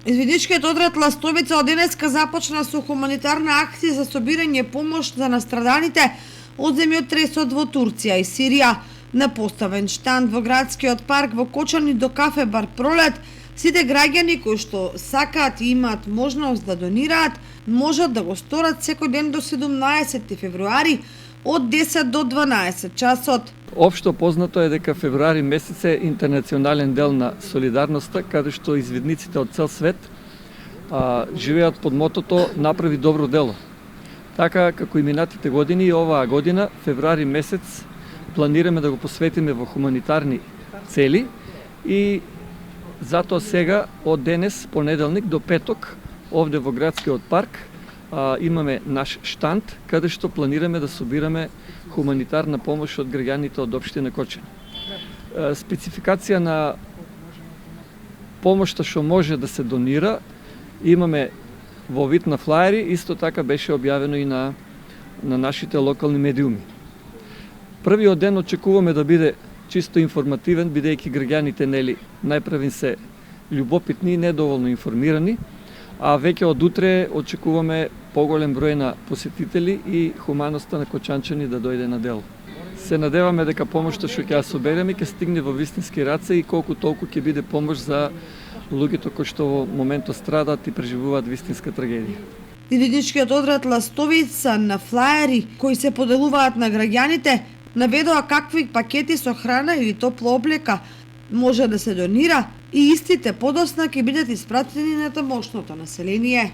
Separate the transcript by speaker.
Speaker 1: Извидничкиот отряд Ластовица од денеска започна со хуманитарна акција за собирање помош за настрадалите од земјотресот во Турција и Сирија. На поставен штанд во градскиот парк во Кочани до кафе бар Пролет, сите граѓани кои што сакаат и имаат можност да донираат, можат да го сторат секој ден до 17 февруари од 10 до 12 часот.
Speaker 2: Општо познато е дека февруари месец е интернационален дел на солидарноста, каде што извидниците од цел свет живеат под мотото "Направи добро дело". Така како и минатите години, и оваа година, февруари месец, планираме да го посветиме во хуманитарни цели и затоа сега од денес, понеделник до петок, овде во градскиот парк, имаме наш штанд, каде што планираме да собираме хуманитарна помош од граѓаните од општина Кочани. Спецификација на помошта што може да се донира имаме во вид на флаери, исто така беше објавено и на нашите локални медиуми. Првиот ден очекуваме да биде чисто информативен, бидејќи граѓаните најпрвен се љубопитни и недоволно информирани, а веќе од утре очекуваме поголем број на посетители и хуманоста на кочанчани да дојде на дело. Се надеваме дека помошта што ќе ја собереме ќе стигне во вистински раце и колку толку ќе биде помош за луѓето кои што во моментот страдаат и преживуваат вистинска трагедија.
Speaker 1: Извидничкиот отряд Ластовица на флаери кои се поделуваат на граѓаните наведоа какви пакети со храна или топла облека може да се донира и истите подосна ќе бидат испратени на тамошното население.